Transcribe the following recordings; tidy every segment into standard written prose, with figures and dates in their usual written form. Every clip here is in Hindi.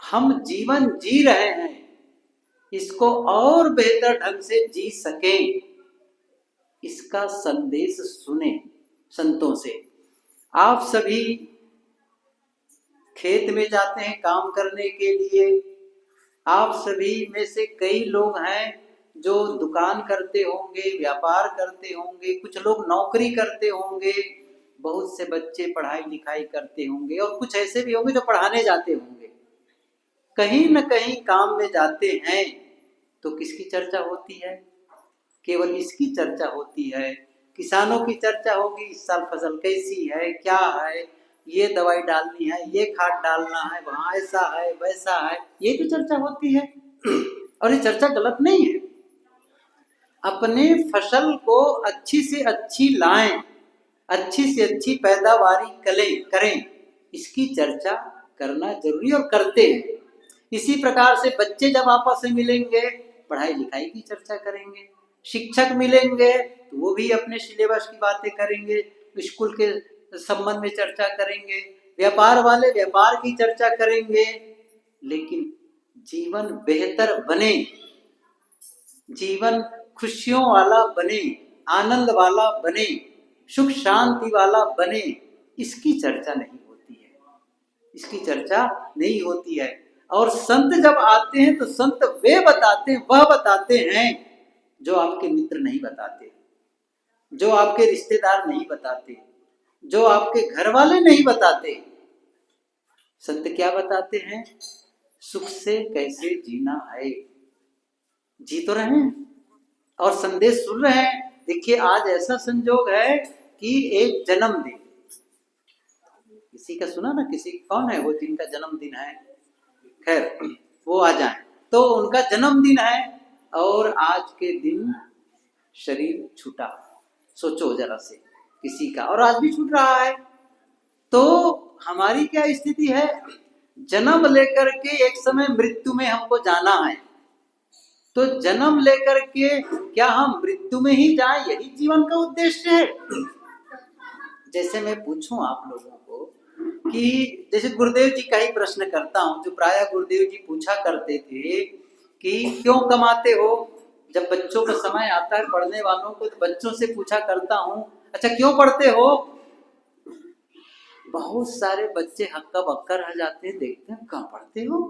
हम जीवन जी रहे हैं, इसको और बेहतर ढंग से जी सकें, इसका संदेश सुने संतों से। आप सभी खेत में जाते हैं काम करने के लिए, आप सभी में से कई लोग हैं जो दुकान करते होंगे, व्यापार करते होंगे, कुछ लोग नौकरी करते होंगे, बहुत से बच्चे पढ़ाई लिखाई करते होंगे और कुछ ऐसे भी होंगे जो पढ़ाने जाते होंगे। कहीं न कहीं काम में जाते हैं तो किसकी चर्चा होती है? केवल इसकी चर्चा होती है। किसानों की चर्चा होगी, इस साल फसल कैसी है, क्या है, ये दवाई डालनी है, ये खाद डालना है, वहाँ ऐसा है वैसा है, ये तो चर्चा होती है। और ये चर्चा गलत नहीं है। अपने फसल को अच्छी से अच्छी लाएं, अच्छी से अच्छी पैदावारी करें, इसकी चर्चा करना जरूरी और करते हैं। इसी प्रकार से बच्चे जब आपस में मिलेंगे पढ़ाई लिखाई की चर्चा करेंगे, शिक्षक मिलेंगे तो वो भी अपने सिलेबस की बातें करेंगे, स्कूल के संबंध में चर्चा करेंगे, व्यापार वाले व्यापार की चर्चा करेंगे। लेकिन जीवन बेहतर बने, जीवन खुशियों वाला बने, आनंद वाला बने, सुख शांति वाला बने, इसकी चर्चा नहीं होती है, इसकी चर्चा नहीं होती है। और संत जब आते हैं तो संत वे बताते हैं, वह बताते हैं जो आपके मित्र नहीं बताते, जो आपके रिश्तेदार नहीं बताते, जो आपके घर वाले नहीं बताते। संत क्या बताते हैं? सुख से कैसे जीना है, जी तो रहे हैं और संदेश सुन रहे हैं। देखिए आज ऐसा संजोग है कि एक जन्मदिन, किसी का सुना ना, किसी कौन है वो जिनका जन्मदिन है, खैर वो आ जाए, तो उनका जन्मदिन है और आज के दिन शरीर छूटा, सोचो जरा से किसी का, और आज भी छूट रहा है। तो हमारी क्या स्थिति है? जन्म लेकर के एक समय मृत्यु में हमको जाना है, तो जन्म लेकर के क्या हम मृत्यु में ही जाएं, यही जीवन का उद्देश्य है? जैसे मैं पूछूं आप लोगों को कि जैसे गुरुदेव जी का ही प्रश्न करता हूं, जो प्राय गुरुदेव जी पूछा करते थे कि क्यों कमाते हो? जब बच्चों का समय आता है पढ़ने वालों को, तो बच्चों से पूछा करता हूं, अच्छा क्यों पढ़ते हो? बहुत सारे बच्चे हक्का बक्का रह जाते हैं, देखते हैं कहाँ पढ़ते हो,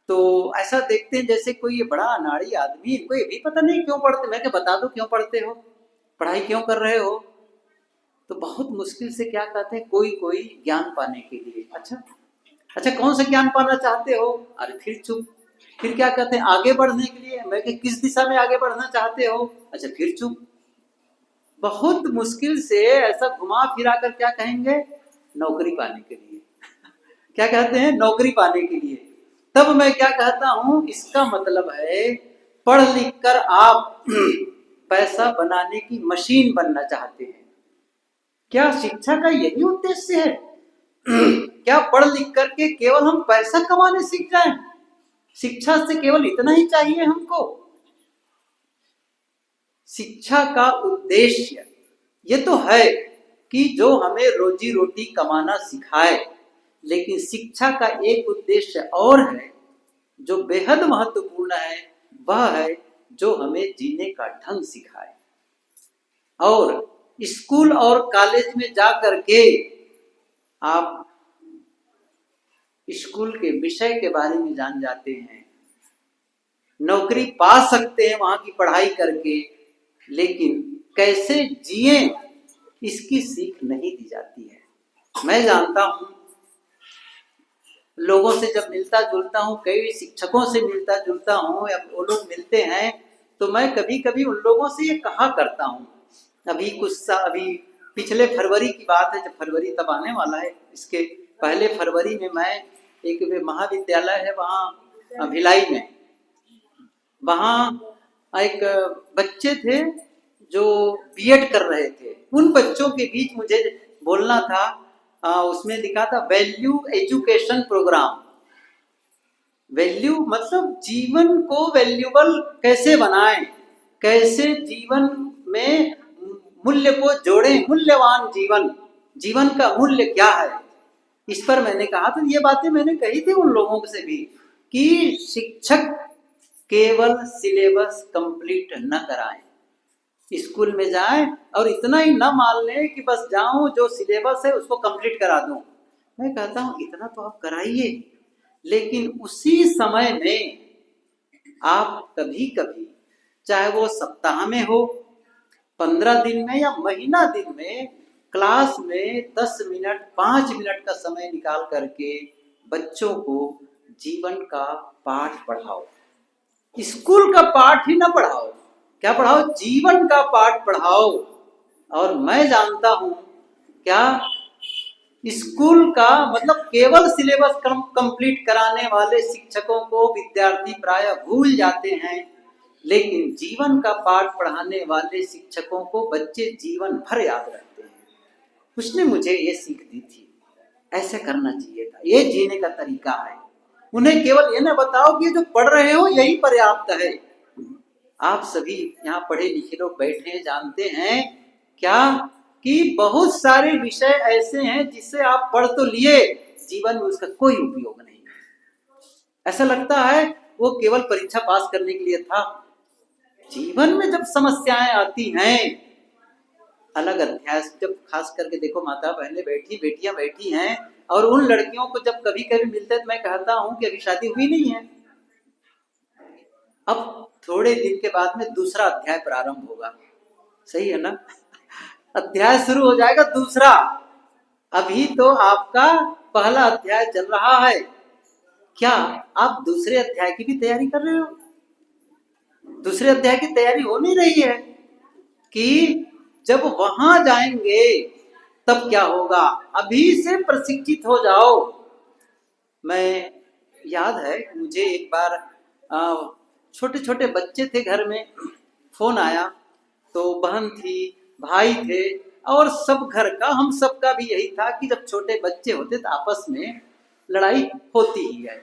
तो ऐसा देखते हैं जैसे कोई ये बड़ा अनाड़ी आदमी, इनको ये भी पता नहीं क्यों पढ़ते। मैं क्या बता दो क्यों पढ़ते हो, पढ़ाई क्यों कर रहे हो? तो बहुत मुश्किल से क्या कहते हैं, कोई कोई ज्ञान पाने के लिए। अच्छा कौन सा ज्ञान पाना चाहते हो? अरे फिर चुप। फिर क्या कहते हैं, आगे बढ़ने के लिए। मैं कि किस दिशा में आगे बढ़ना चाहते हो? अच्छा फिर चुप। बहुत मुश्किल से ऐसा घुमा फिरा कर क्या कहेंगे, नौकरी पाने के लिए। क्या कहते हैं, नौकरी पाने के लिए। तब मैं क्या कहता हूं, इसका मतलब है पढ़ लिख कर आप पैसा बनाने की मशीन बनना चाहते हैं। क्या शिक्षा का यही उद्देश्य है? क्या पढ़ लिख करके केवल हम पैसा कमाने सीख जाएं? शिक्षा से केवल इतना ही चाहिए हमको? शिक्षा का उद्देश्य ये तो है कि जो हमें रोजी रोटी कमाना सिखाए, लेकिन शिक्षा का एक उद्देश्य और है जो बेहद महत्वपूर्ण है, वह है जो हमें जीने का ढंग सिखाए। और स्कूल और कॉलेज में जा करके आप स्कूल के विषय के बारे में जान जाते हैं, नौकरी पा सकते हैं वहां की पढ़ाई करके, लेकिन कैसे जिए इसकी सीख नहीं दी जाती है। मैं जानता हूं, लोगों से जब मिलता जुलता हूं, कई शिक्षकों से मिलता जुलता हूं, या वो लोग मिलते हैं, तो मैं कभी कभी उन लोगों से ये कहा करता हूं, अभी पिछले फरवरी की बात है, जब फरवरी तब आने वाला है, इसके पहले फरवरी में मैं एक महाविद्यालय है वहाँ भिलाई में, वहाँ एक बच्चे थे जो बीएड कर रहे थे। उन बच्चों के बीच मुझे बोलना था, उसमें लिखा था वैल्यू एजुकेशन प्रोग्राम। वैल्यू मतलब जीवन को वैल्यूबल कैसे बनाएं, कैसे जीवन में मूल्य को जोड़ें, मूल्यवान जीवन, जीवन का मूल्य क्या है, इस पर मैंने कहा, तो ये बातें मैंने कही थी उन लोगों से भी कि शिक्षक केवल सिलेबस कंप्लीट न कराएं, स्कूल में जाएं और इतना ही न मान लें कि बस जाऊं जो सिलेबस है उसको कंप्लीट करा दूं। मैं कहता हूं इतना तो आप कराइए, लेकिन उसी समय में आप कभी कभी, चाहे वो सप्ताह में हो, 15 दिन में या महीना दिन में, क्लास में 10 मिनट 5 मिनट का समय निकाल करके बच्चों को जीवन का पाठ पढ़ाओ। स्कूल का पाठ ही ना पढ़ाओ, क्या पढ़ाओ? जीवन का पाठ पढ़ाओ। और मैं जानता हूं क्या स्कूल का मतलब केवल सिलेबस कंप्लीट कराने वाले शिक्षकों को विद्यार्थी प्राय भूल जाते हैं, लेकिन जीवन का पाठ पढ़ाने वाले शिक्षकों को बच्चे जीवन भर याद रखते हैं। उसने मुझे ये सीख दी थी, ऐसे करना चाहिए था, ये जीने का तरीका है। उन्हें केवल ये ना बताओ कि जो पढ़ रहे हो यही पर्याप्त है। आप सभी यहाँ पढ़े लिखे लोग बैठे हैं, जानते हैं क्या कि बहुत सारे विषय ऐसे हैं जिससे आप पढ़ तो लिए, जीवन में उसका कोई उपयोग नहीं। ऐसा लगता है वो केवल परीक्षा पास करने के लिए था। जीवन में जब समस्याएं आती हैं, अलग अध्याय, जब खास करके देखो माता बहनें बैठी, बेटियां बैठी हैं, और उन लड़कियों को जब कभी कभी मिलते हैं तो मैं कहता हूं कि अभी शादी हुई नहीं है, अब थोड़े दिन के बाद में दूसरा अध्याय प्रारंभ होगा, सही है ना? अध्याय शुरू हो जाएगा दूसरा, अभी तो आपका पहला अध्याय चल रहा है। क्या आप दूसरे अध्याय की भी तैयारी कर रहे हो? दूसरे अध्याय की तैयारी हो नहीं रही है कि जब वहां जाएंगे तब क्या होगा, अभी से प्रशिक्षित हो जाओ। मैं याद है मुझे एक बार छोटे छोटे बच्चे थे घर में, फोन आया तो बहन थी, भाई थे, और सब घर का, हम सबका भी यही था कि जब छोटे बच्चे होते तो आपस में लड़ाई होती ही है।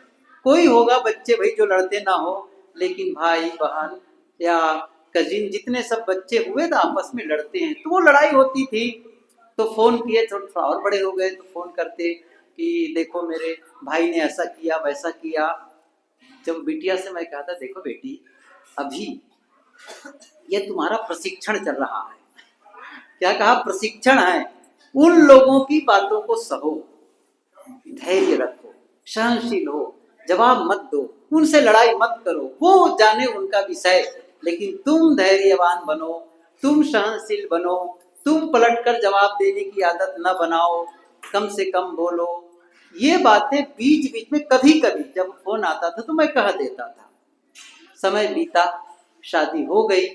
कोई होगा बच्चे भाई जो लड़ते ना हो, लेकिन भाई बहन या कजिन जितने सब बच्चे हुए तो आपस में लड़ते हैं, तो वो लड़ाई होती थी। तो फोन किए, थोड़ा और बड़े हो गए तो फोन करते कि देखो मेरे भाई ने ऐसा किया वैसा किया। जब बिटिया से मैं कहता, देखो बेटी अभी ये तुम्हारा प्रशिक्षण चल रहा है। क्या कहा? प्रशिक्षण है। उन लोगों की बातों को सहो, धैर्य रखो, सहनशील हो, जवाब मत दो, उनसे लड़ाई मत करो, वो जाने उनका विषय, लेकिन तुम धैर्यवान बनो, तुम सहनशील बनो, तुम पलटकर जवाब देने की आदत न बनाओ, कम से कम बोलो। ये बातें बीच बीच में कभी कभी जब फोन आता था तो मैं कह देता था। समय बीता, शादी हो गई।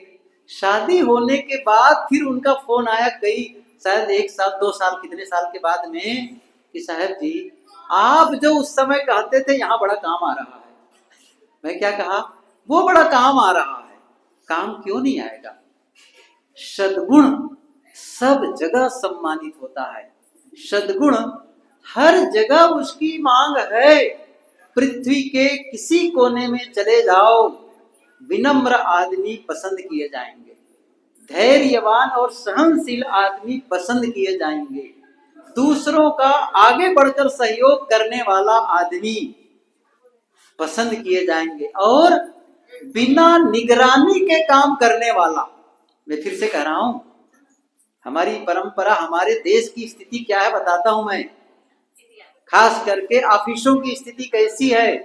शादी होने के बाद फिर उनका फोन आया, कई शायद 1 साल 2 साल कितने साल के बाद में, कि साहब जी आप जो उस समय कहते थे यहाँ बड़ा काम आ रहा है। मैं क्या कहा? वो बड़ा काम आ रहा है। काम क्यों नहीं आएगा? सद्गुण सब जगह सम्मानित होता है, सद्गुण हर जगह उसकी मांग है। पृथ्वी के किसी कोने में चले जाओ, विनम्र आदमी पसंद किए जाएंगे, धैर्यवान और सहनशील आदमी पसंद किए जाएंगे, दूसरों का आगे बढ़कर सहयोग करने वाला आदमी पसंद किए जाएंगे, और बिना निगरानी के काम करने वाला। मैं फिर से कह रहा हूं, हमारी परंपरा, हमारे देश की स्थिति क्या है बताता हूं मैं। खास करके ऑफिसों की स्थिति कैसी है?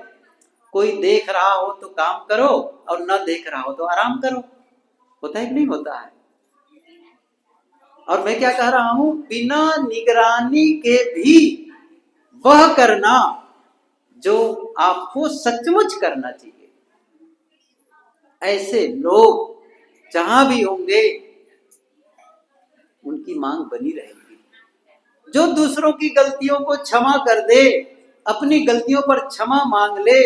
कोई देख रहा हो तो काम करो, और न देख रहा हो तो आराम करो। होता है कि नहीं होता है? और मैं क्या कह रहा हूं, बिना निगरानी के भी वह करना जो आपको सचमुच करना चाहिए। ऐसे लोग जहां भी होंगे उनकी मांग बनी रहेगी। जो दूसरों की गलतियों को क्षमा कर दे, अपनी गलतियों पर क्षमा मांग ले,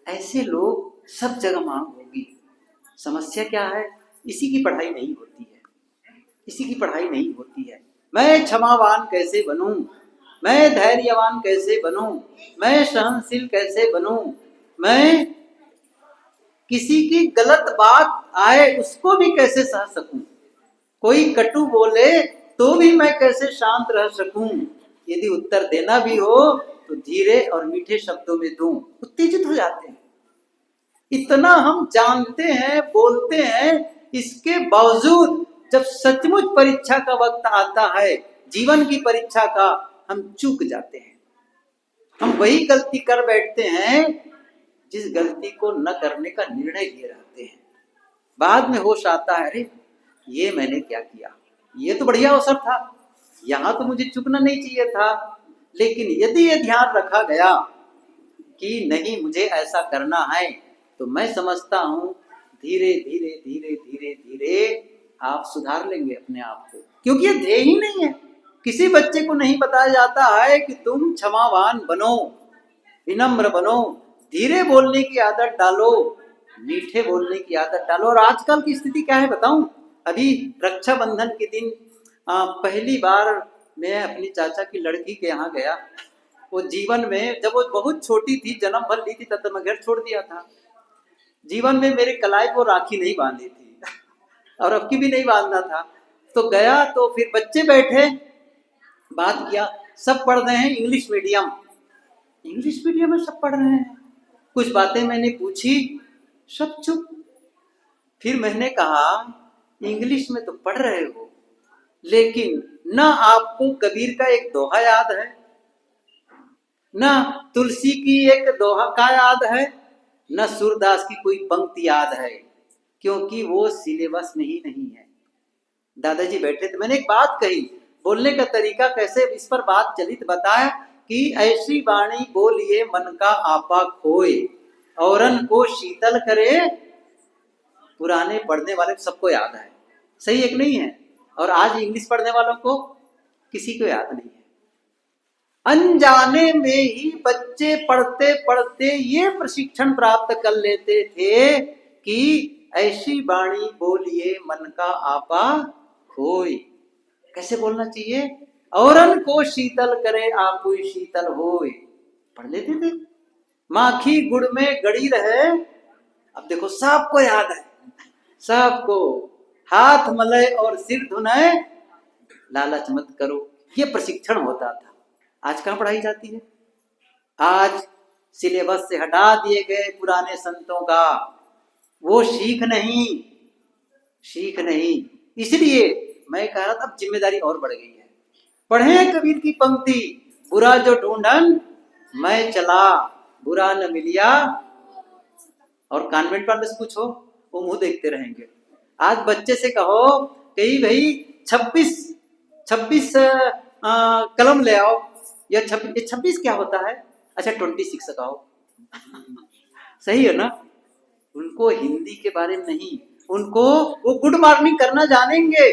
ऐसे लोग सब जगह मांग होगी। समस्या क्या है? इसी की पढ़ाई नहीं होती है, इसी की पढ़ाई नहीं होती है। मैं क्षमावान कैसे बनूं, मैं धैर्यवान कैसे बनूं, मैं सहनशील कैसे बनूं, मैं किसी की गलत बात आए उसको भी कैसे सह सकूं, कोई कटु बोले तो भी मैं कैसे शांत रह सकूं, यदि उत्तर देना भी हो तो धीरे और मीठे शब्दों में दूं। उत्तेजित हो जाते हैं। इतना हम जानते हैं, बोलते हैं, इसके बावजूद जब सचमुच परीक्षा का वक्त आता है, जीवन की परीक्षा का, हम चूक जाते हैं। हम वही गलती कर बैठते हैं जिस गलती को न करने का निर्णय लिए रहते हैं। बाद में होश आता है, अरे ये मैंने क्या किया, ये तो बढ़िया अवसर था, यहां तो मुझे चुकना नहीं चाहिए था। लेकिन यदि ये ध्यान रखा गया कि नहीं मुझे ऐसा करना है, तो मैं समझता हूं धीरे धीरे धीरे धीरे धीरे आप सुधार लेंगे अपने आप को। क्योंकि ये ध्येय ही नहीं है। किसी बच्चे को नहीं बताया जाता है कि तुम क्षमावान बनो, विनम्र बनो, धीरे बोलने की आदत डालो, मीठे बोलने की आदत डालो। और आजकल की स्थिति क्या है बताऊं? अभी रक्षाबंधन के दिन पहली बार मैं अपनी चाचा की लड़की के यहाँ गया। वो जीवन में जब वो बहुत छोटी थी, जन्म भर ली थी, तब तक मैं घर छोड़ दिया था। जीवन में मेरे कलाई को राखी नहीं बांधी थी और अब की भी नहीं बांधना था। तो गया तो फिर बच्चे बैठे, बात किया, सब पढ़ रहे हैं इंग्लिश मीडियम, इंग्लिश मीडियम में सब पढ़ रहे हैं। कुछ बातें मैंने पूछी, सब चुप। फिर मैंने कहा इंग्लिश में तो पढ़ रहे हो, लेकिन न आपको कबीर का एक दोहा याद है, न तुलसी की एक दोहा का याद है, न सूरदास की कोई पंक्ति याद है, क्योंकि वो सिलेबस में ही नहीं है। दादाजी बैठे थे, मैंने एक बात कही, बोलने का तरीका कैसे, इस पर बात चलित बताया कि ऐसी वाणी बोलिए मन का आपा खोए, औरन को शीतल करे। पुराने पढ़ने वाले सबको याद है, सही एक नहीं है। और आज इंग्लिश पढ़ने वालों को किसी को याद नहीं है। अनजाने में ही बच्चे पढ़ते पढ़ते ये प्रशिक्षण प्राप्त कर लेते थे कि ऐसी वाणी बोलिए मन का आपा खोए। कैसे बोलना चाहिए? औरन को शीतल करे आप कोई शीतल होए। पढ़ लेते थे। माखी गुड़ में गड़ी रहे, अब देखो सबको याद है, सबको। हाथ मले और सिर धुनाए, लालच मत करो, ये प्रशिक्षण होता था। आज कहाँ पढ़ाई जाती है? आज सिलेबस से हटा दिए गए पुराने संतों का, वो सीख नहीं। इसलिए मैं कह रहा था अब जिम्मेदारी और बढ़ गई है। पढ़े कबीर की पंक्ति, बुरा जो ढूंढन मैं चला, बुरा न मिलिया। और कॉन्वेंट वाले से पूछो, वो मुंह देखते रहेंगे। आज बच्चे से कहो कहीं भाई 26 कलम ले आओ, या 26 क्या होता है? अच्छा 26 कहो सही है ना? उनको हिंदी के बारे में नहीं, उनको वो गुड मॉर्निंग करना जानेंगे,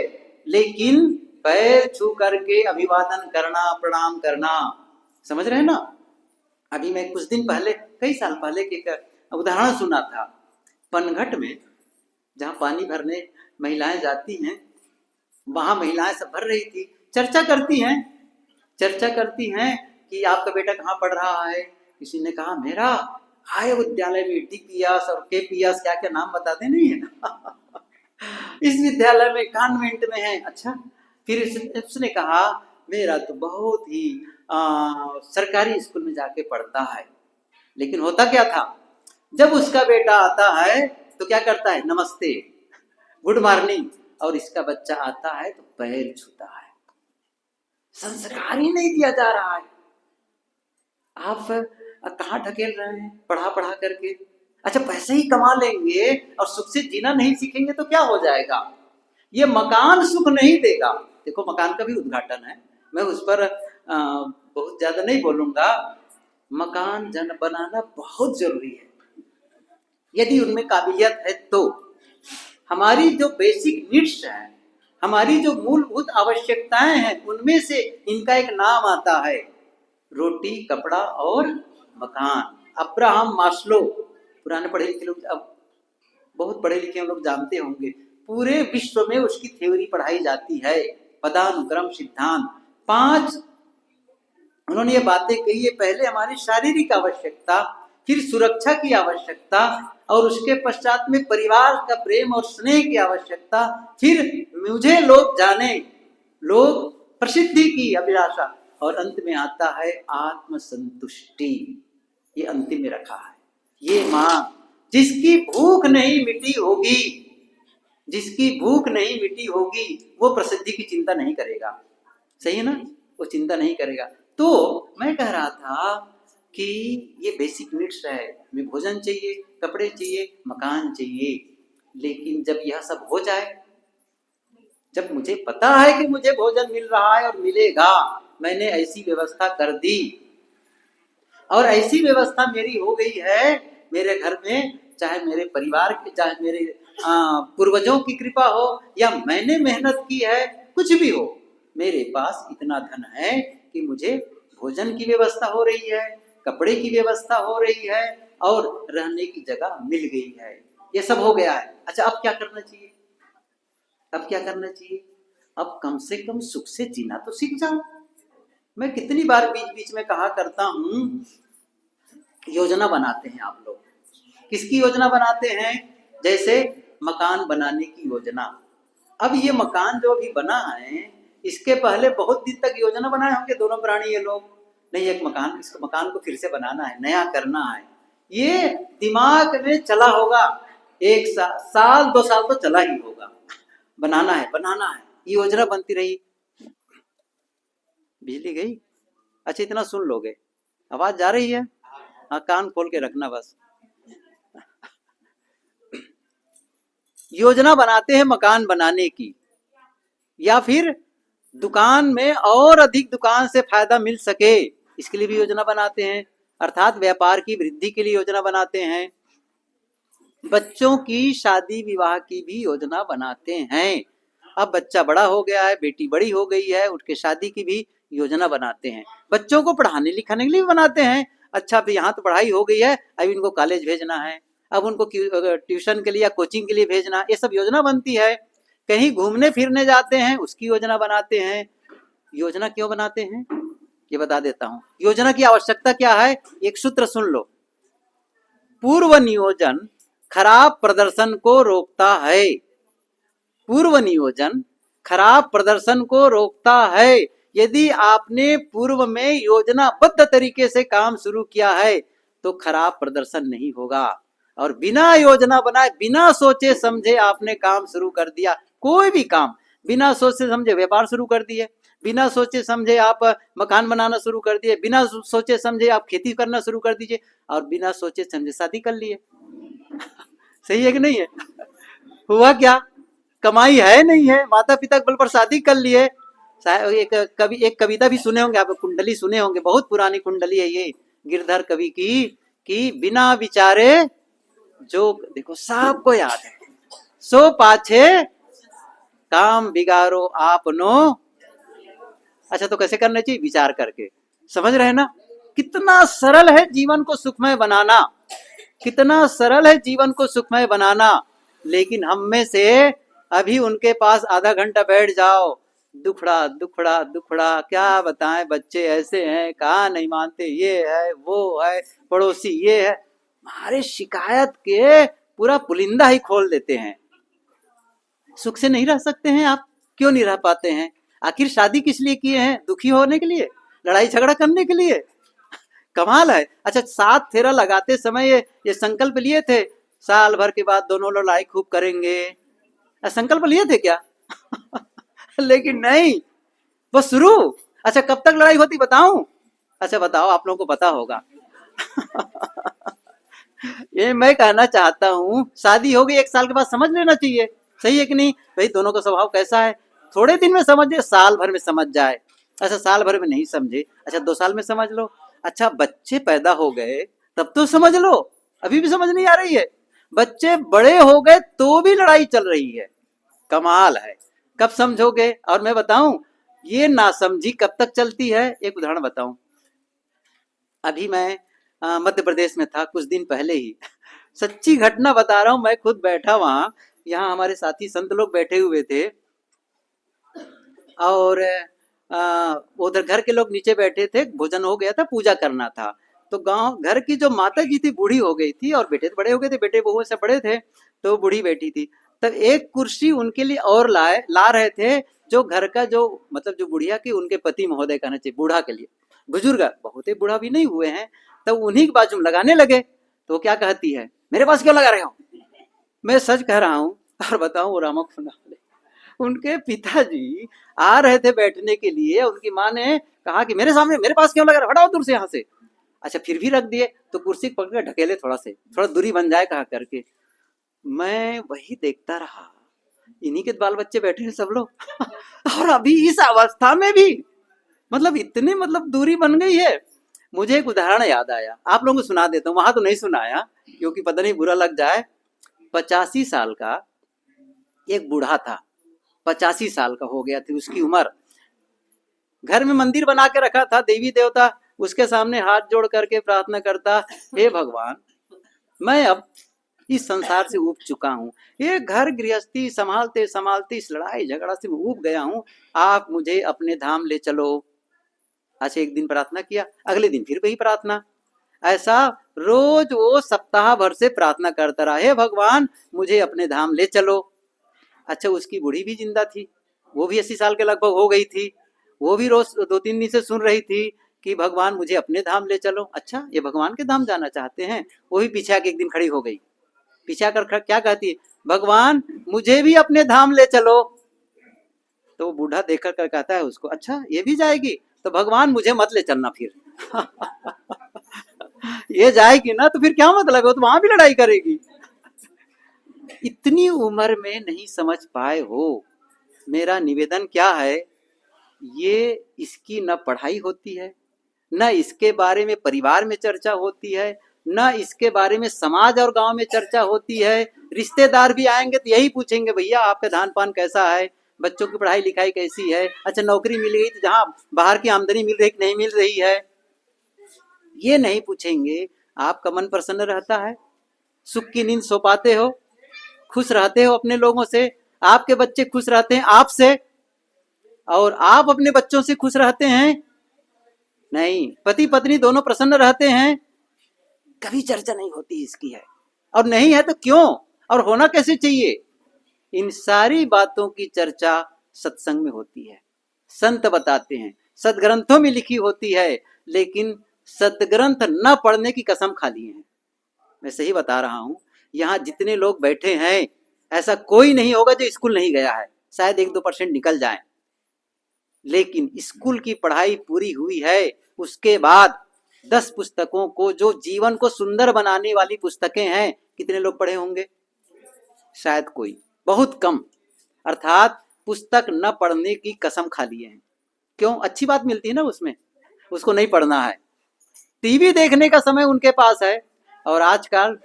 लेकिन पैर छू करके अभिवादन करना, प्रणाम करना, समझ रहे हैं ना? अभी मैं कुछ दिन पहले, कई साल पहले के उदाहरण सुना था। पनघट में जहाँ पानी भरने महिलाएं जाती हैं, वहां महिलाएं सब भर रही थी, चर्चा करती हैं कि आपका बेटा कहाँ पढ़ रहा है। किसी ने कहा मेरा हाय विद्यालय में DPS और KPS क्या क्या नाम बताते नहीं है इस विद्यालय में, कॉन्वेंट में है। अच्छा, फिर उसने कहा मेरा तो बहुत ही सरकारी स्कूल में जाके पढ़ता है। लेकिन होता क्या था, जब उसका बेटा आता है तो क्या करता है? नमस्ते, गुड मॉर्निंग। और इसका बच्चा आता है तो पैर छूता है। संस्कार ही नहीं दिया जा रहा है। आप कहाँ ढकेल रहे हैं पढ़ा करके? अच्छा, पैसे ही कमा लेंगे और सुख से जीना नहीं सीखेंगे तो क्या हो जाएगा? ये मकान सुख नहीं देगा। देखो, मकान का भी उद्घाटन है, मैं उस पर बहुत ज्यादा नहीं बोलूंगा। मकान बनाना बहुत जरूरी है, यदि उनमें काबिलियत है तो। हमारी जो बेसिक नीड्स है, हमारी जो मूलभूत आवश्यकताएं हैं, उनमें से इनका एक नाम आता है, रोटी, कपड़ा और मकान। अब्राहम मास्लो, पुराने पढ़े लिखे लोग, अब बहुत पढ़े लिखे लोग जानते होंगे, पूरे विश्व में उसकी थ्योरी पढ़ाई जाती है, पदानुक्रम सिद्धांत। 5 उन्होंने ये बातें कही है। पहले हमारी शारीरिक आवश्यकता, फिर सुरक्षा की आवश्यकता, और उसके पश्चात में परिवार का प्रेम और स्नेह की आवश्यकता, फिर मुझे लोग जाने, लोग प्रसिद्धि की अभिलाषा, और अंत में आता है आत्मसंतुष्टि। ये अंतिम में रखा है। ये मांग, जिसकी भूख नहीं मिटी होगी, जिसकी भूख नहीं मिटी होगी, वो प्रसिद्धि की चिंता नहीं करेगा। सही है ना? वो चिंता नहीं करेगा। तो मैं कह रहा था कि ये बेसिक नीड्स है। हमें भोजन चाहिए, कपड़े चाहिए, मकान चाहिए, लेकिन जब यह सब हो जाए, जब मुझे पता है कि मुझे भोजन मिल रहा है और मिलेगा, मैंने ऐसी व्यवस्था कर दी और ऐसी व्यवस्था मेरी हो गई है मेरे घर में, चाहे मेरे परिवार की, चाहे मेरे पूर्वजों की कृपा हो या मैंने मेहनत की है, कुछ भी हो, मेरे पास इतना धन है कि मुझे भोजन की व्यवस्था हो रही है, कपड़े की व्यवस्था हो रही है और रहने की जगह मिल गई है। ये सब हो गया है। अच्छा, अब क्या करना चाहिए? अब क्या करना चाहिए? अब कम से कम सुख से जीना तो सीख जाओ। मैं कितनी बार बीच बीच में कहा करता हूं, योजना बनाते हैं आप लोग। किसकी योजना बनाते हैं? जैसे मकान बनाने की योजना। अब ये मकान जो अभी बना है, इसके पहले बहुत दिन तक योजना बनाए होंगे दोनों प्राणी ये लोग। नहीं, एक मकान, इस मकान को फिर से बनाना है, नया करना है, ये दिमाग में चला होगा। एक साल 2 साल तो चला ही होगा। बनाना है, बनाना है, ये योजना बनती रही। बिजली गई? अच्छा, इतना सुन लोगे, आवाज जा रही है? हाँ, कान खोल के रखना बस। योजना बनाते हैं मकान बनाने की, या फिर दुकान में और अधिक दुकान से फायदा मिल सके, इसके लिए भी योजना बनाते हैं, अर्थात व्यापार की वृद्धि के लिए योजना बनाते हैं। बच्चों की शादी विवाह की भी योजना बनाते हैं। अब बच्चा बड़ा हो गया है, बेटी बड़ी हो गई है, उसके शादी की भी योजना बनाते हैं। बच्चों को पढ़ाने लिखाने के लिए भी बनाते हैं। अच्छा, अब यहाँ तो पढ़ाई हो गई है, अब इनको कॉलेज भेजना है, अब उनको ट्यूशन के लिए या कोचिंग के लिए भेजना, ये सब योजना बनती है। कहीं घूमने फिरने जाते हैं, उसकी योजना बनाते हैं। योजना क्यों बनाते हैं ये बता देता हूँ। योजना की आवश्यकता क्या है? एक सूत्र सुन लो। पूर्व नियोजन खराब प्रदर्शन को रोकता है। पूर्व नियोजन खराब प्रदर्शन को रोकता है। यदि आपने पूर्व में योजनाबद्ध तरीके से काम शुरू किया है तो खराब प्रदर्शन नहीं होगा। और बिना योजना बनाए, बिना सोचे समझे आपने काम शुरू कर दिया, कोई भी काम बिना सोचे समझे, व्यापार शुरू कर दिए, बिना सोचे समझे आप मकान बनाना शुरू कर दिए, बिना सोचे समझे आप खेती करना शुरू कर दीजिए, और बिना सोचे समझे शादी कर लिए। सही है कि नहीं है? हुआ क्या? कमाई है नहीं है, माता पिता के बल पर शादी कर लिए। एक कविता भी सुने होंगे आप, कुंडली सुने होंगे, बहुत पुरानी कुंडली है ये, गिरधर कवि की, कि बिना विचारे जो, देखो सबको याद है, सो पाछे काम बिगाड़ो आपनो। अच्छा, तो कैसे करना चाहिए? विचार करके। समझ रहे हैं ना? कितना सरल है जीवन को सुखमय बनाना, कितना सरल है जीवन को सुखमय बनाना। लेकिन हम में से अभी उनके पास आधा घंटा बैठ जाओ, दुखड़ा दुखड़ा दुखड़ा, क्या बताएं, बच्चे ऐसे हैं, कहा नहीं मानते, ये है वो है, पड़ोसी ये है, हमारे शिकायत के पूरा पुलिंदा ही खोल देते हैं। सुख से नहीं रह सकते हैं आप? क्यों नहीं रह पाते हैं? आखिर शादी किस लिए किए हैं? दुखी होने के लिए? लड़ाई झगड़ा करने के लिए? कमाल है। अच्छा, 7 फेरा लगाते समय ये संकल्प लिए थे, साल भर के बाद दोनों लड़ाई खूब करेंगे, संकल्प लिए थे क्या? लेकिन नहीं, बस शुरू। अच्छा, कब तक लड़ाई होती बताऊं? अच्छा बताओ, आप लोगों को पता होगा। ये मैं कहना चाहता हूँ, शादी हो गई 1 साल के बाद समझ लेना चाहिए। सही है कि नहीं भाई? दोनों का स्वभाव कैसा है, थोड़े दिन में समझे, साल भर में समझ जाए। अच्छा, साल भर में नहीं समझे, अच्छा 2 साल में समझ लो। अच्छा, बच्चे पैदा हो गए तब तो समझ लो, अभी भी समझ नहीं आ रही है। बच्चे बड़े हो गए तो भी लड़ाई चल रही है। कमाल है। कब समझोगे? और मैं बताऊं, ये नासमझी कब तक चलती है? एक उदाहरण बताऊं। अभी मैं मध्य प्रदेश में था कुछ दिन पहले ही, सच्ची घटना बता रहा हूं, मैं खुद बैठा वहां, यहाँ हमारे साथी संत लोग बैठे हुए थे, और उधर घर के लोग नीचे बैठे थे, भोजन हो गया था, पूजा करना था। तो गांव घर की जो माता जी थी, बूढ़ी हो गई थी, और बेटे बड़े हो गए थे, बेटे बहुओं से बड़े थे, तो बूढ़ी बैठी थी। तब एक कुर्सी उनके लिए और ला रहे थे, जो घर का जो मतलब जो बुढ़िया के उनके पति महोदय कहना चाहिए, बूढ़ा के लिए, बुजुर्ग, बहुत ही बूढ़ा भी नहीं हुए हैं, तब उन्हीं के बाजू में लगाने लगे। तो क्या कहती है, मेरे पास क्यों लगा रहे हो? मैं सच कह रहा हूँ और बताऊं, वो रामक वाले उनके पिताजी आ रहे थे बैठने के लिए, उनकी माँ ने कहा कि मेरे सामने मेरे पास क्यों लगा रहे हो, हटाओ दूर से यहाँ से। अच्छा फिर भी रख दिए, तो कुर्सी पकड़ कर ढकेले थोड़ा से, थोड़ा दूरी बन जाए कहा करके। मैं वही देखता रहा, इन्हीं के बाल बच्चे बैठे हैं सब लोग और अभी इस अवस्था में भी मतलब इतने मतलब दूरी बन गई है। मुझे एक उदाहरण याद आया, आप लोगों को सुना देता हूँ, वहां तो नहीं सुनाया क्योंकि पता नहीं बुरा लग जाए। 85 साल का एक बूढ़ा था, 85 साल का हो गया थी उसकी उम्र। घर में मंदिर बना के रखा था, देवी देवता उसके सामने हाथ जोड़ करके प्रार्थना करता, हे भगवान मैं अब इस संसार से ऊब चुका हूँ, ये घर गृहस्थी संभालते संभालते इस लड़ाई झगड़ा से ऊब गया हूँ, आप मुझे अपने धाम ले चलो। अच्छा एक दिन प्रार्थना किया, अगले दिन फिर वही प्रार्थना, ऐसा रोज वो सप्ताह भर से प्रार्थना करता रहा, हे भगवान मुझे अपने धाम ले चलो। अच्छा उसकी बूढ़ी भी जिंदा थी, वो भी 80 साल के लगभग हो गई थी, वो भी रोज 2-3 दिन से सुन रही थी कि भगवान मुझे अपने धाम ले चलो। अच्छा ये भगवान के धाम जाना चाहते हैं, वो भी पीछे आके एक दिन खड़ी हो गई, पीछे आकर क्या कहती है, भगवान मुझे भी अपने धाम ले चलो। तो बूढ़ा देख कर कहता है उसको, अच्छा ये भी जाएगी, तो भगवान मुझे मत ले चलना फिर ये जाएगी ना तो फिर क्या मतलब है, तो वहां भी लड़ाई करेगी। इतनी उम्र में नहीं समझ पाए हो। मेरा निवेदन क्या है, ये इसकी न पढ़ाई होती है, न इसके बारे में परिवार में चर्चा होती है, न इसके बारे में समाज और गांव में चर्चा होती है। रिश्तेदार भी आएंगे तो यही पूछेंगे, भैया आपका धान पान कैसा है, बच्चों की पढ़ाई लिखाई कैसी है, अच्छा नौकरी मिल गई तो जहाँ बाहर की आमदनी मिल रही कि नहीं मिल रही है, ये नहीं पूछेंगे। आपका मन प्रसन्न रहता है, सुख की नींद सो पाते हो, खुश रहते हो अपने लोगों से, आपके बच्चे खुश रहते हैं आपसे, और आप अपने बच्चों से खुश रहते हैं, नहीं, पति पत्नी दोनों प्रसन्न रहते हैं, कभी चर्चा नहीं होती इसकी है। और नहीं है तो क्यों, और होना कैसे चाहिए, इन सारी बातों की चर्चा सत्संग में होती है, संत बताते हैं, सदग्रंथों में लिखी होती है, लेकिन सदग्रंथ न पढ़ने की कसम खा लिए हैं। मैं सही बता रहा हूं, यहाँ जितने लोग बैठे हैं ऐसा कोई नहीं होगा जो स्कूल नहीं गया है, शायद 1-2% निकल जाए, लेकिन स्कूल की पढ़ाई पूरी हुई है, उसके बाद 10 पुस्तकों को जो जीवन को सुंदर बनाने वाली पुस्तकें हैं, कितने लोग पढ़े होंगे, शायद कोई, बहुत कम। अर्थात पुस्तक न पढ़ने की कसम खा लिए हैं। क्यों, अच्छी बात मिलती है ना उसमें, उसको नहीं पढ़ना है। टीवी देखने का समय उनके पास है, और आजकल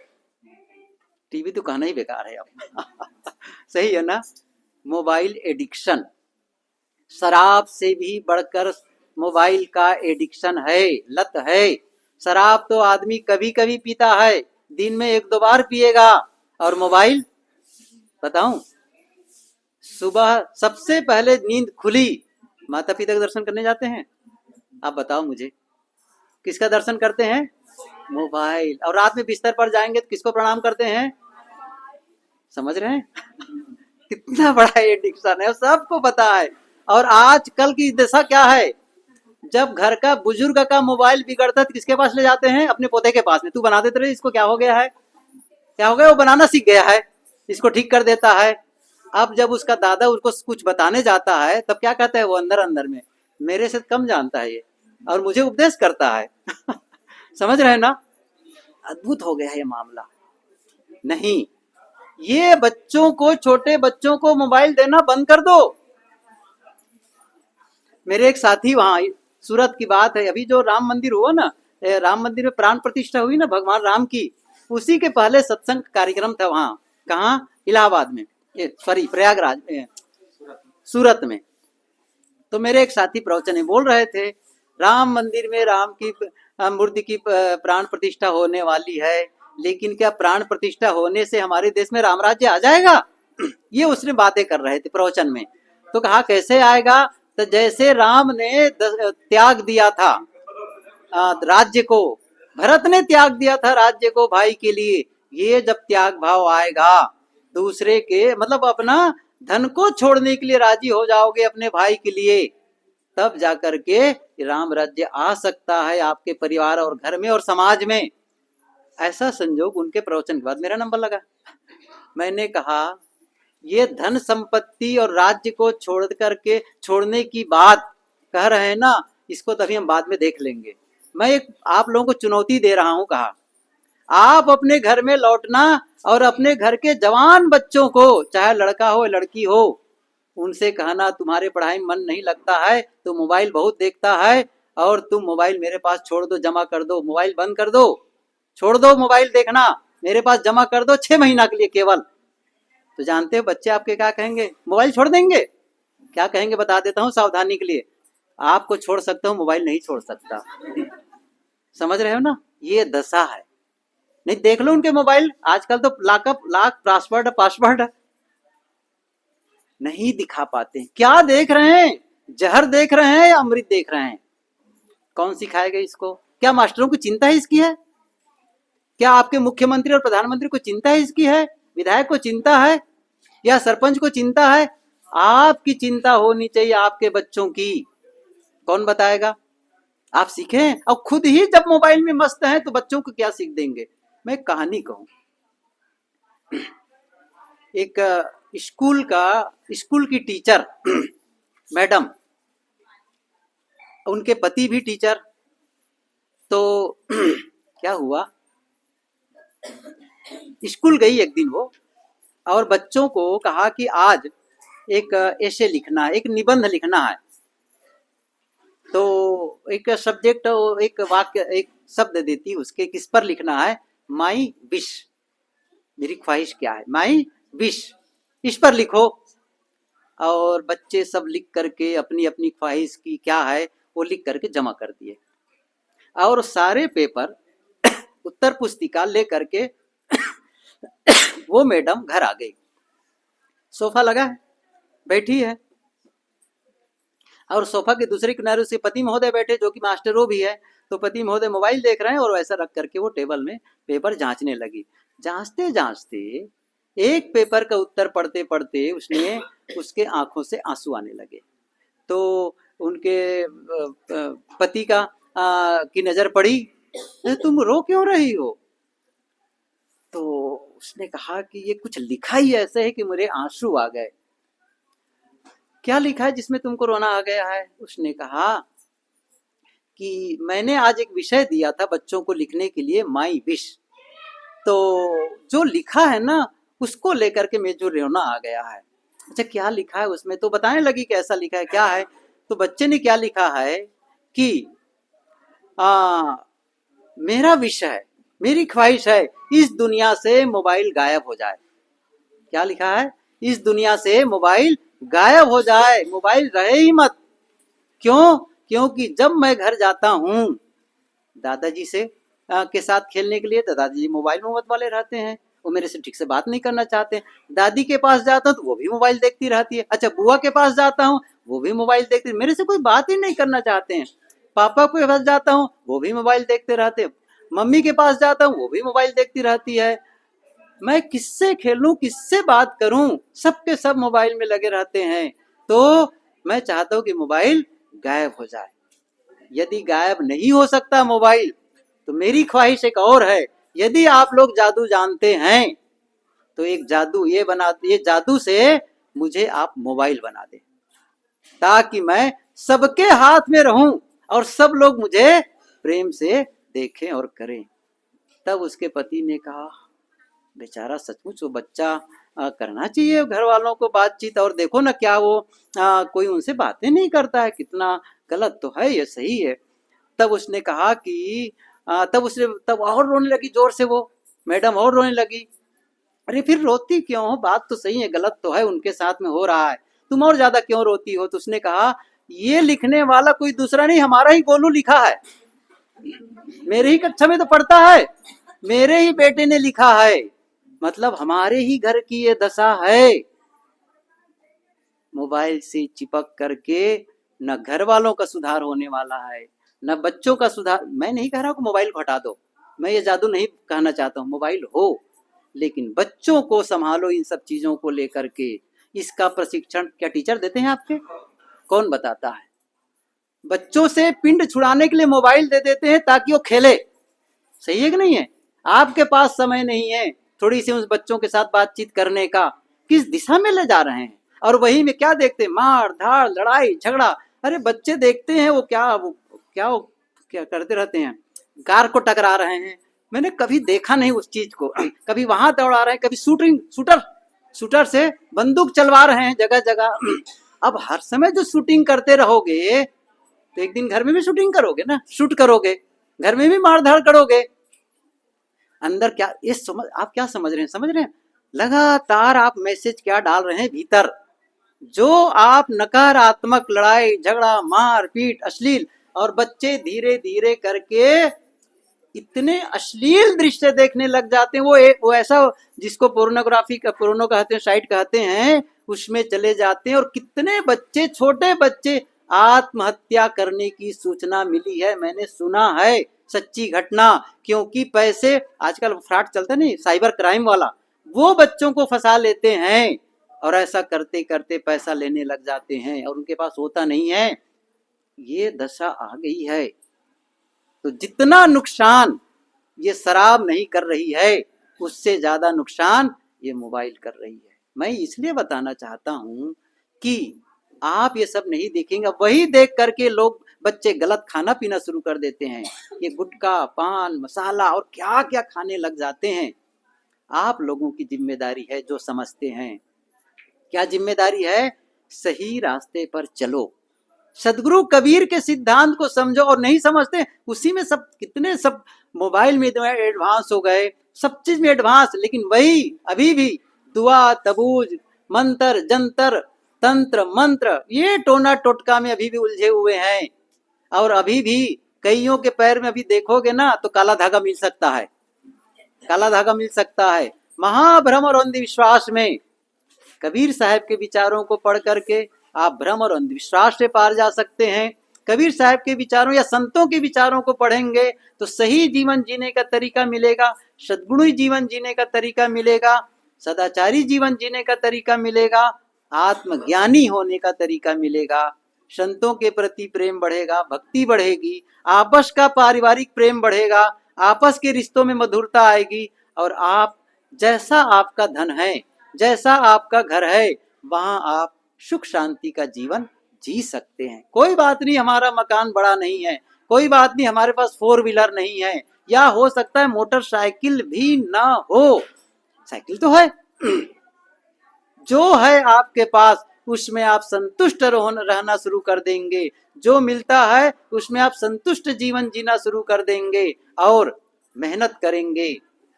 टीवी तो कहना ही बेकार है अब सही है ना। मोबाइल एडिक्शन, शराब से भी बढ़कर मोबाइल का एडिक्शन है, लत है। शराब तो आदमी कभी कभी पीता है, दिन में 1-2 बार पिएगा, और मोबाइल बताऊं, सुबह सबसे पहले नींद खुली माता पिता के दर्शन करने जाते हैं, आप बताओ मुझे किसका दर्शन करते हैं, मोबाइल। और रात में बिस्तर पर जाएंगे तो किसको प्रणाम करते हैं, समझ रहे हैं कितना बड़ा एडिक्शन है, सबको पता है। और आजकल की दशा क्या है, जब घर का बुजुर्ग का मोबाइल बिगड़ता है तो किसके पास ले जाते हैं, अपने पोते के पास में, तू बना देते रहे, इसको क्या हो गया है, क्या हो गया, वो बनाना सीख गया है, इसको ठीक कर देता है। अब जब उसका दादा उसको कुछ बताने जाता है तब क्या कहता है वो अंदर अंदर में, मेरे से कम जानता है ये, और मुझे उपदेश करता है समझ रहे हैं ना, अद्भुत हो गया है ये मामला। नहीं, ये बच्चों को, छोटे बच्चों को मोबाइल देना बंद कर दो। मेरे एक साथी, वहां सूरत की बात है, अभी जो राम मंदिर हुआ ना, राम मंदिर में प्राण प्रतिष्ठा हुई ना भगवान राम की, उसी के पहले सत्संग कार्यक्रम था वहां, कहाँ, इलाहाबाद में, सॉरी प्रयागराज में, सूरत में। तो मेरे एक साथी प्रवचन में बोल रहे थे, राम मंदिर में राम की मूर्ति की प्राण प्रतिष्ठा होने वाली है, लेकिन क्या प्राण प्रतिष्ठा होने से हमारे देश में राम राज्य आ जाएगा ये उसने बातें कर रहे थे प्रवचन में। तो कहा कैसे आएगा, तो जैसे राम ने त्याग दिया था राज्य को, भरत ने त्याग दिया था राज्य को भाई के लिए, ये जब त्याग भाव आएगा दूसरे के, मतलब अपना धन को छोड़ने के लिए राजी हो जाओगे अपने भाई के लिए, तब जाकर के राम राज्य आ सकता है आपके परिवार और घर में और समाज में। ऐसा संजोग उनके प्रवचन के बाद मेरा नंबर लगा। मैंने कहा ये धन संपत्ति और राज्य को छोड़ करके छोड़ने की बात कह रहे हैं ना, इसको तभी हम बाद में देख लेंगे। मैं एक आप लोगों को चुनौती दे रहा हूं, कहा आप अपने घर में लौटना और अपने घर के जवान बच्चों को, चाहे लड़का हो लड़की हो, उनसे कहना तुम्हारे पढ़ाई में मन नहीं लगता है, तो मोबाइल बहुत देखता है, और तुम मोबाइल मेरे पास छोड़ दो, जमा कर दो, मोबाइल बंद कर दो, छोड़ दो मोबाइल देखना, मेरे पास जमा कर दो 6 महीना के लिए केवल। तो जानते हो बच्चे आपके क्या कहेंगे? मोबाइल छोड़ देंगे। क्या कहेंगे बता देता हूँ सावधानी के लिए, आपको छोड़ सकता हूँ, मोबाइल नहीं छोड़ सकता। समझ रहे हो ना, ये दशा है। नहीं देख लो उनके मोबाइल, आजकल तो लाख पासवर्ड नहीं दिखा पाते। क्या देख रहे हैं? जहर देख रहे हैं या अमृत देख रहे हैं? कौन सिखाएगा इसको? क्या मास्टरों को चिंता है इसकी है? क्या आपके मुख्यमंत्री और प्रधानमंत्री को चिंता है इसकी है? विधायक को चिंता है या सरपंच को चिंता है? आपकी चिंता होनी चाहिए आपके बच्चों की। कौन बताएगा? आप सीखें, और खुद ही जब मोबाइल में मस्त हैं तो बच्चों को क्या सीख देंगे? मैं कहानी कहूं, एक स्कूल की टीचर मैडम, उनके पति भी टीचर, तो क्या हुआ, स्कूल गई एक दिन वो, और बच्चों को कहा कि आज एक ऐसे लिखना है, एक निबंध लिखना है। तो एक सब्जेक्ट, एक वाक्य, एक शब्द देती उसके, किस पर लिखना है? माई विश, मेरी ख्वाहिश क्या है, माई विश, इस पर लिखो। और बच्चे सब लिख करके अपनी अपनी ख्वाहिश की क्या है वो लिख करके जमा कर दिए, और सारे पेपर उत्तर पुस्तिका ले करके वो मैडम घर आ गई। सोफा लगा है, बैठी है, और सोफा के दूसरे किनारे से पति महोदय बैठे, जो कि मास्टरों भी है। तो पति महोदय मोबाइल देख रहे हैं और वैसा रख करके वो टेबल में पेपर जांचने लगी। जांचते जांचते एक पेपर का उत्तर पढ़ते पढ़ते उसके आंखों से आंसू आने लगे। तो उनके पति की नजर पड़ी, तुम रो क्यों रही हो? तो उसने कहा कि ये कुछ लिखा ही ऐसे है कि मेरे आंसू आ गए। क्या लिखा है जिसमें तुमको रोना आ गया है? उसने कहा कि मैंने आज एक विषय दिया था बच्चों को लिखने के लिए, माई विश, तो जो लिखा है ना उसको लेकर के मैं जो रोना आ गया है। अच्छा क्या लिखा है उसमें? तो बताने लगी कैसा लिखा है, क्या है। तो बच्चे ने क्या लिखा है कि मेरा विषय, मेरी ख्वाहिश है इस दुनिया से मोबाइल गायब हो जाए। क्या लिखा है? इस दुनिया से मोबाइल गायब हो जाए, मोबाइल रहे ही मत। क्यों? क्योंकि जब मैं घर जाता हूँ दादाजी से के साथ खेलने के लिए, तो दादाजी मोबाइल में मत वाले रहते हैं, वो मेरे से ठीक से बात नहीं करना चाहते। दादी के पास जाता हूँ तो वो भी मोबाइल देखती रहती है। अच्छा बुआ के पास जाता हूँ वो भी मोबाइल देखती, मेरे से कोई बात ही नहीं करना चाहते हैं। पापा के पास जाता हूँ वो भी मोबाइल देखते रहते हैं। मम्मी के पास जाता हूँ वो भी मोबाइल देखती रहती है। मैं किससे खेलूं, किससे बात करूं? सबके सब मोबाइल में लगे रहते हैं। तो मैं चाहता हूं कि मोबाइल गायब हो जाए। यदि गायब नहीं हो सकता मोबाइल, तो मेरी ख्वाहिश एक और है, यदि आप लोग जादू जानते हैं तो एक जादू ये जादू से मुझे आप मोबाइल बना दें, ताकि मैं सबके हाथ में रहूं और सब लोग मुझे प्रेम से देखें और करें। तब उसके पति ने कहा बेचारा सचमुच वो बच्चा करना चाहिए घर वालों को बातचीत, और देखो ना क्या वो कोई उनसे बातें नहीं करता है, कितना गलत तो है ये, सही है। तब उसने कहा कि तब और रोने लगी जोर से वो मैडम, और रोने लगी। अरे फिर रोती क्यों हो? बात तो सही है, गलत तो है उनके साथ में हो रहा है, तुम और ज्यादा क्यों रोती हो? तो उसने कहा ये लिखने वाला कोई दूसरा नहीं, हमारा ही गोलू लिखा है, मेरे ही कक्षा में तो पढ़ता है, मेरे ही बेटे ने लिखा है। मतलब हमारे ही घर की ये दशा है। मोबाइल से चिपक करके न घर वालों का सुधार होने वाला है, न बच्चों का सुधार। मैं नहीं कह रहा हूं कि मोबाइल को हटा दो, मैं ये जादू नहीं कहना चाहता हूं, मोबाइल हो लेकिन बच्चों को संभालो इन सब चीजों को लेकर के। इसका प्रशिक्षण क्या टीचर देते हैं आपके? कौन बताता है? बच्चों से पिंड छुड़ाने के लिए मोबाइल दे देते हैं ताकि वो खेले। सही है कि नहीं है? आपके पास समय नहीं है थोड़ी सी उस बच्चों के साथ बातचीत करने का, किस दिशा में ले जा रहे हैं? और वही में क्या देखते हैं? मार धाड़, लड़ाई झगड़ा। अरे बच्चे देखते हैं वो क्या करते रहते हैं, कार को टकरा रहे हैं। मैंने कभी देखा नहीं उस चीज को। कभी वहां दौड़ा रहे हैं, कभी शूटर से बंदूक चलवा रहे हैं जगह जगह। अब हर समय जो शूटिंग करते रहोगे तो एक दिन घर में भी शूटिंग करोगे ना, शूट करोगे, घर में भी मार धाड़ करोगे। अंदर क्या ये आप क्या समझ रहे हैं? लगातार आप मैसेज क्या डाल रहे हैं भीतर, जो आप नकारात्मक लड़ाई झगड़ा मार पीट अश्लील। और बच्चे धीरे धीरे करके इतने अश्लील दृश्य देखने लग जाते हैं, वो ऐसा जिसको पोर्नो कहते हैं, साइट कहते हैं, उसमें चले जाते हैं। और कितने बच्चे, छोटे बच्चे आत्महत्या करने की सूचना मिली है, मैंने सुना है, सच्ची घटना। क्योंकि पैसे आजकल फ्रॉड चलता नहीं, साइबर क्राइम वाला, वो बच्चों को फंसा लेते हैं और ऐसा करते करते पैसा लेने लग जाते हैं और उनके पास होता नहीं है। ये दशा आ गई है। तो जितना नुकसान ये शराब नहीं कर रही है, उससे ज्यादा नुकसान ये मोबाइल कर रही है। मैं इसलिए बताना चाहता हूं कि आप ये सब नहीं देखेंगे, वही देख करके लोग, बच्चे गलत खाना पीना शुरू कर देते हैं। ये गुटखा पान मसाला और क्या क्या खाने लग जाते हैं। आप लोगों की जिम्मेदारी है, जो समझते हैं। क्या जिम्मेदारी है? सही रास्ते पर चलो, सदगुरु कबीर के सिद्धांत को समझो। और नहीं समझते, उसी में सब कितने सब मोबाइल में एडवांस हो गए, सब चीज में एडवांस, लेकिन वही अभी भी दुआ तबूज मंत्र जंतर तंत्र मंत्र, ये टोना टोटका में अभी भी उलझे हुए हैं। और अभी भी कईयों के पैर में अभी देखोगे ना तो काला धागा मिल सकता है, काला धागा मिल सकता है। महाभ्रम और अंधविश्वास में कबीर साहब के विचारों को पढ़ करके आप भ्रम और अंधविश्वास से पार जा सकते हैं। कबीर साहब के विचारों या संतों के विचारों को पढ़ेंगे तो सही जीवन जीने का तरीका मिलेगा, सद्गुणी जीवन जीने का तरीका मिलेगा, सदाचारी जीवन जीने का तरीका मिलेगा, आत्मज्ञानी होने का तरीका मिलेगा। संतों के प्रति प्रेम बढ़ेगा, भक्ति बढ़ेगी, आपस का पारिवारिक प्रेम बढ़ेगा, आपस के रिश्तों में मधुरता आएगी। और आप जैसा आपका धन है, जैसा आपका घर है, वहां आप सुख शांति का जीवन जी सकते हैं। कोई बात नहीं हमारा मकान बड़ा नहीं है, कोई बात नहीं हमारे पास 4 व्हीलर नहीं है, या हो सकता है मोटरसाइकिल भी ना हो, साइकिल तो है। जो है आपके पास उसमें आप संतुष्ट रहना शुरू कर देंगे, जो मिलता है उसमें आप संतुष्ट जीवन जीना शुरू कर देंगे। और मेहनत करेंगे,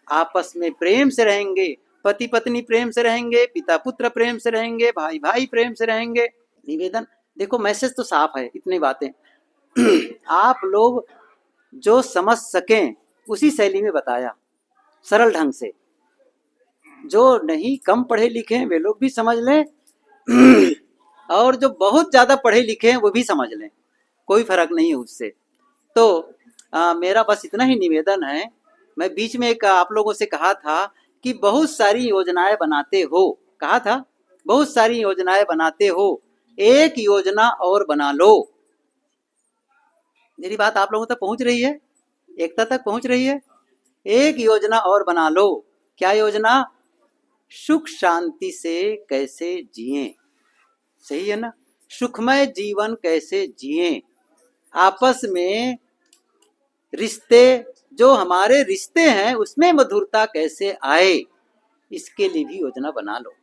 आपस में प्रेम से रहेंगे, पति पत्नी प्रेम से रहेंगे, पिता पुत्र प्रेम से रहेंगे, भाई भाई प्रेम से रहेंगे। निवेदन, देखो मैसेज तो साफ है, इतनी बातें आप लोग जो समझ सकें उसी शैली में बताया, सरल ढंग से। जो नहीं कम पढ़े लिखे हैं वे लोग भी समझ लें और जो बहुत ज्यादा पढ़े लिखे हैं वो भी समझ लें, कोई फर्क नहीं है उससे। तो मेरा बस इतना ही निवेदन है। मैं बीच में एक आप लोगों से कहा था कि बहुत सारी योजनाएं बनाते हो, कहा था बहुत सारी योजनाएं बनाते हो, एक योजना और बना लो। मेरी बात आप लोगों तक पहुंच रही है, एकता तक पहुंच रही है? एक योजना और बना लो। क्या योजना? सुख शांति से कैसे जिएं, सही है ना? सुखमय जीवन कैसे जिएं, आपस में रिश्ते, जो हमारे रिश्ते हैं उसमें मधुरता कैसे आए, इसके लिए भी योजना बना लो।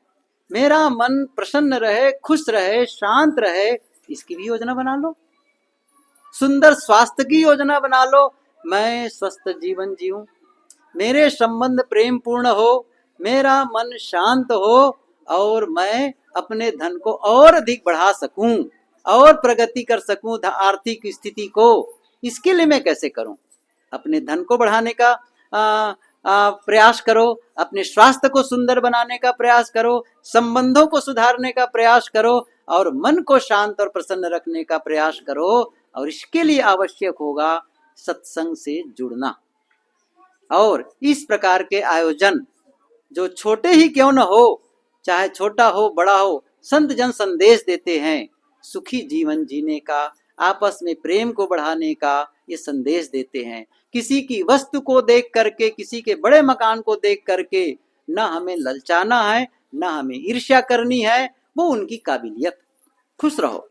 मेरा मन प्रसन्न रहे, खुश रहे, शांत रहे, इसकी भी योजना बना लो। सुंदर स्वास्थ्य की योजना बना लो, मैं स्वस्थ जीवन जीऊं, मेरे संबंध प्रेम पूर्ण हो, मेरा मन शांत हो और मैं अपने धन को और अधिक बढ़ा सकूं और प्रगति कर सकूं आर्थिक स्थिति को। इसके लिए मैं कैसे करूं? अपने धन को बढ़ाने का प्रयास करो, अपने स्वास्थ्य को सुंदर बनाने का प्रयास करो, संबंधों को सुधारने का प्रयास करो और मन को शांत और प्रसन्न रखने का प्रयास करो। और इसके लिए आवश्यक होगा सत्संग से जुड़ना। और इस प्रकार के आयोजन जो छोटे ही क्यों न हो, चाहे छोटा हो बड़ा हो, संत जन संदेश देते हैं। सुखी जीवन जीने का, आपस में प्रेम को बढ़ाने का ये संदेश देते हैं। किसी की वस्तु को देख करके, किसी के बड़े मकान को देख करके न हमें ललचाना है, न हमें ईर्ष्या करनी है, वो उनकी काबिलियत। खुश रहो,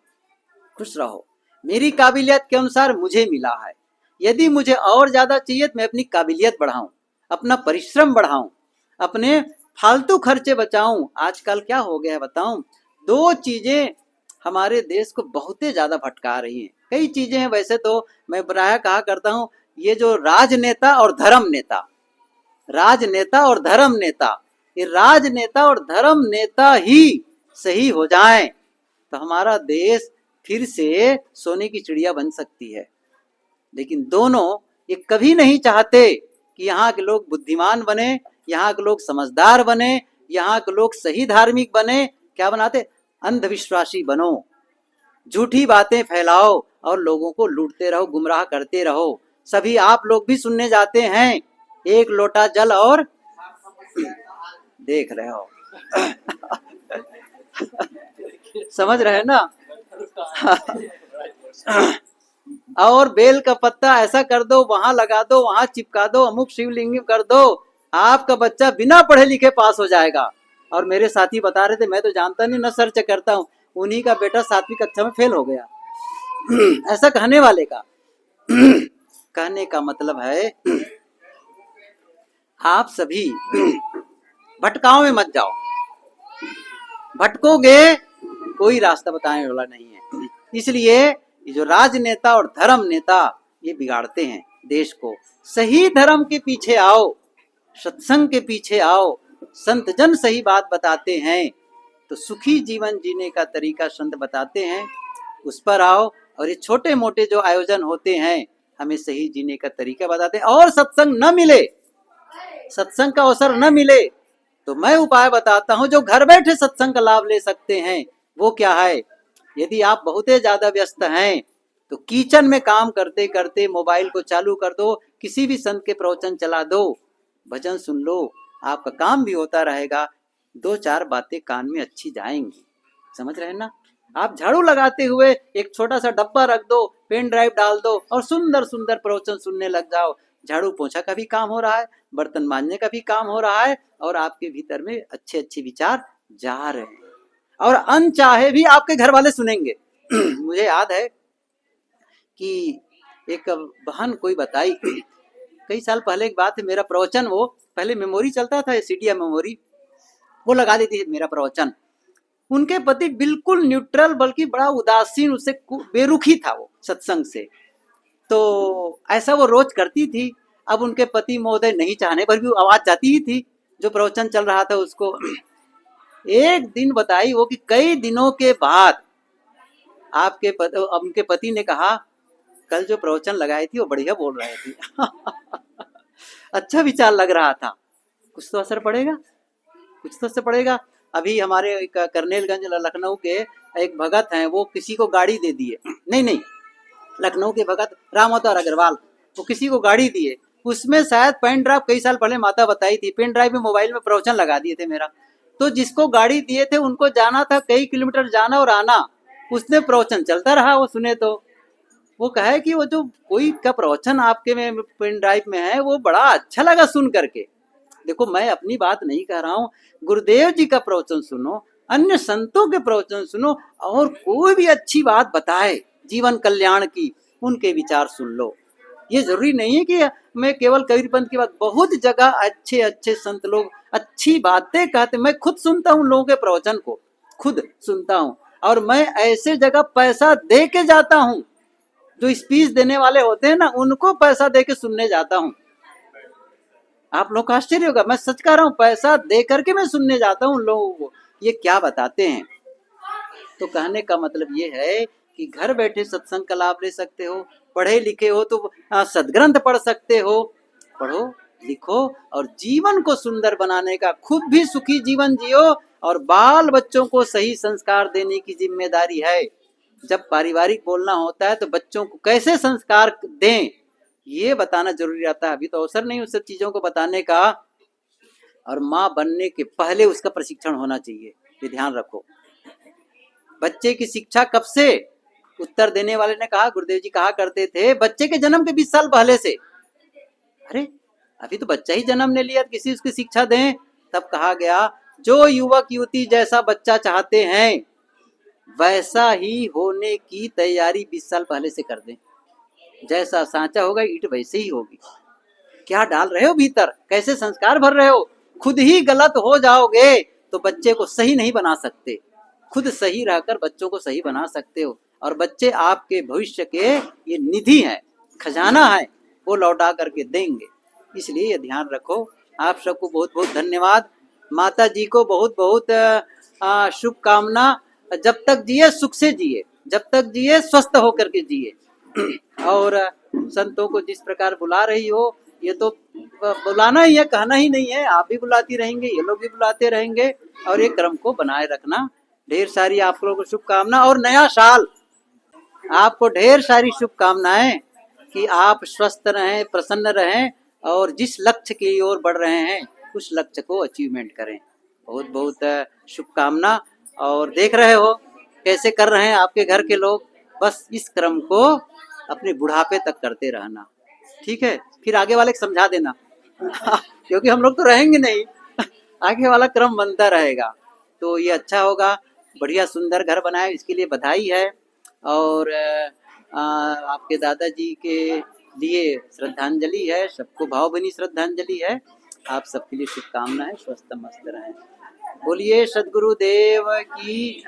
खुश रहो। मेरी काबिलियत के अनुसार मुझे मिला है। यदि मुझे और ज्यादा चाहिए तो मैं अपनी काबिलियत बढ़ाऊं, अपना परिश्रम बढ़ाऊं, अपने फालतू खर्चे बचाऊं। आजकल क्या हो गया है बताऊं? दो चीजें हमारे देश को बहुत ही ज्यादा भटका रही हैं। कई चीजें हैं वैसे तो, मैं प्रायः कहा करता हूं, ये जो राजनेता और धर्म नेता, राजनेता और धर्म नेता, ये राजनेता और धर्म नेता ही सही हो जाएं तो हमारा देश फिर से सोने की चिड़िया बन सकती है। लेकिन दोनों ये कभी नहीं चाहते कि यहाँ के लोग बुद्धिमान बने, यहाँ के लोग समझदार बने, यहाँ के लोग सही धार्मिक बने। क्या बनाते? अंधविश्वासी बनो, झूठी बातें फैलाओ और लोगों को लूटते रहो, गुमराह करते रहो। सभी आप लोग भी सुनने जाते हैं, एक लोटा जल और देख रहे हो समझ रहे ना और बेल का पत्ता ऐसा कर दो, वहां लगा दो, वहां चिपका दो, अमुक शिवलिंग कर दो, आपका बच्चा बिना पढ़े लिखे पास हो जाएगा। और मेरे साथी बता रहे थे, मैं तो जानता नहीं, न सर्च करता हूँ, उन्हीं का बेटा 7वीं कक्षा में फेल हो गया ऐसा कहने वाले का कहने का मतलब है आप सभी भटकाओं में मत जाओ। भटकोगे कोई रास्ता बताने वाला नहीं है। इसलिए ये जो राजनेता और धर्म नेता ये बिगाड़ते हैं देश को। सही धर्म के पीछे आओ, सत्संग के पीछे आओ, संत जन सही बात बताते हैं तो सुखी जीवन जीने का तरीका संत बताते हैं, उस पर आओ। और ये छोटे मोटे जो आयोजन होते हैं हमें सही जीने का तरीका बताते हैं। और सत्संग न मिले, सत्संग का अवसर न मिले तो मैं उपाय बताता हूं जो घर बैठे सत्संग का लाभ ले सकते हैं। वो क्या है? यदि आप बहुत ही ज्यादा व्यस्त हैं तो किचन में काम करते करते मोबाइल को चालू कर दो, किसी भी संत के प्रवचन चला दो, भजन सुन लो, आपका काम भी होता रहेगा, 2-4 बातें कान में अच्छी जाएंगी। समझ रहे हैं ना? आप झाड़ू लगाते हुए एक छोटा सा डब्बा रख दो, पेन ड्राइव डाल दो और सुंदर सुंदर प्रवचन सुनने लग जाओ। झाड़ू पोछा का भी काम हो रहा है, बर्तन मांजने का भी काम हो रहा है और आपके भीतर में अच्छे अच्छे विचार जा रहे हैं और अनचाहे भी आपके घर वाले सुनेंगे मुझे याद है कि एक बहन कोई बताई, कई साल पहले एक बात है, मेरा प्रवचन, वो पहले मेमोरी चलता था, सीडिया मेमोरी, वो लगा देती थी मेरा प्रवचन। उनके पति बिल्कुल न्यूट्रल, बल्कि बड़ा उदासीन, उससे बेरुखी था वो सत्संग से। तो ऐसा वो रोज करती थी। अब उनके पति महोदय नहीं चाहने पर भी आवाज जाती ही थी जो प्रवचन चल रहा था उसको। एक दिन बताई वो कि कई दिनों के बाद उनके पति ने कहा, कल जो प्रवचन लगाई थी वो बढ़िया बोल रहे थे अच्छा विचार लग रहा था, कुछ तो असर पड़ेगा, कुछ तो असर पड़ेगा। अभी हमारे करनेलगंज लखनऊ के एक भगत हैं, वो किसी को गाड़ी दे दिए, नहीं लखनऊ के भगत राम अवतार अग्रवाल, वो किसी को गाड़ी दिए, उसमें शायद पेन ड्राइव, कई साल पहले माता बताई थी, पेन ड्राइव में मोबाइल में प्रवचन लगा दिए थे मेरा। तो जिसको गाड़ी दिए थे उनको जाना था कई किलोमीटर जाना और आना, उसने प्रवचन चलता रहा, वो सुने तो वो कहे कि वो जो कोई का प्रवचन आपके में पेन ड्राइव में है वो बड़ा अच्छा लगा सुन करके। देखो मैं अपनी बात नहीं कह रहा हूँ, गुरुदेव जी का प्रवचन सुनो, अन्य संतों के प्रवचन सुनो, और कोई भी अच्छी बात बताए जीवन कल्याण की, उनके विचार सुन लो। ये जरूरी नहीं है कि मैं केवल कबीर पंथ की बात, बहुत जगह अच्छे अच्छे संत लोग अच्छी बातें कहते, मैं खुद सुनता हूँ लोगों के प्रवचन को, खुद सुनता हूँ, और मैं ऐसे जगह पैसा दे के जाता हूँ, जो स्पीच देने वाले होते हैं ना उनको पैसा दे के सुनने जाता हूँ। आप लोग का आश्चर्य होगा, मैं सच कह रहा हूँ, पैसा दे करके मैं सुनने जाता हूँ लोगों को ये क्या बताते हैं। तो कहने का मतलब ये है कि घर बैठे सत्संग का लाभ ले सकते हो, पढ़े लिखे हो तो सदग्रंथ पढ़ सकते हो, पढ़ो लिखो और जीवन को सुंदर बनाने का, खुद भी सुखी जीवन जियो और बाल बच्चों को सही संस्कार देने की जिम्मेदारी है। जब पारिवारिक बोलना होता है तो बच्चों को कैसे संस्कार दें ये बताना जरूरी रहता है। अभी तो अवसर नहीं उस सब चीजों को बताने का। और माँ बनने के पहले उसका प्रशिक्षण होना चाहिए, ये ध्यान रखो। बच्चे की शिक्षा कब से? उत्तर देने वाले ने कहा, गुरुदेव जी कहा करते थे बच्चे के जन्म के 20 साल पहले से। अरे अभी तो बच्चा ही जन्म ले लिया, किसी उसकी शिक्षा दें? तब कहा गया जो युवक युवती जैसा बच्चा चाहते हैं वैसा ही होने की तैयारी 20 साल पहले से कर दें। जैसा सांचा होगा ईंट वैसे ही होगी। क्या डाल रहे हो भीतर, कैसे संस्कार भर रहे हो? खुद ही गलत हो जाओगे तो बच्चे को सही नहीं बना सकते। खुद सही रहकर बच्चों को सही बना सकते हो। और बच्चे आपके भविष्य के ये निधि है, खजाना है, वो लौटा करके देंगे। इसलिए ये ध्यान रखो। आप सबको बहुत बहुत धन्यवाद। माता जी को बहुत बहुत शुभकामना। जब तक जिए सुख से जिए, जब तक जिए स्वस्थ होकर के जिए। और संतों को जिस प्रकार बुला रही हो, ये तो बुलाना ही है, कहना ही नहीं है। आप भी बुलाती रहेंगे, ये लोग भी बुलाते रहेंगे, और ये क्रम को बनाए रखना। ढेर सारी आप लोगों को शुभकामना। और नया साल आपको ढेर सारी शुभकामनाएं कि आप स्वस्थ रहें, प्रसन्न रहें, और जिस लक्ष्य की ओर बढ़ रहे हैं उस लक्ष्य को अचीवमेंट करें। बहुत बहुत शुभकामना। और देख रहे हो कैसे कर रहे हैं आपके घर के लोग। बस इस क्रम को अपने बुढ़ापे तक करते रहना, ठीक है? फिर आगे वाले को समझा देना क्योंकि हम लोग तो रहेंगे नहीं, आगे वाला क्रम बनता रहेगा। तो ये अच्छा होगा। बढ़िया सुंदर घर बनाए, इसके लिए बधाई है। और आपके दादाजी के लिए श्रद्धांजलि है, सबको भावभीनी श्रद्धांजलि है। आप सबके लिए शुभकामनाएं, स्वस्थ मस्त रहें। बोलिए सद्गुरुदेव की।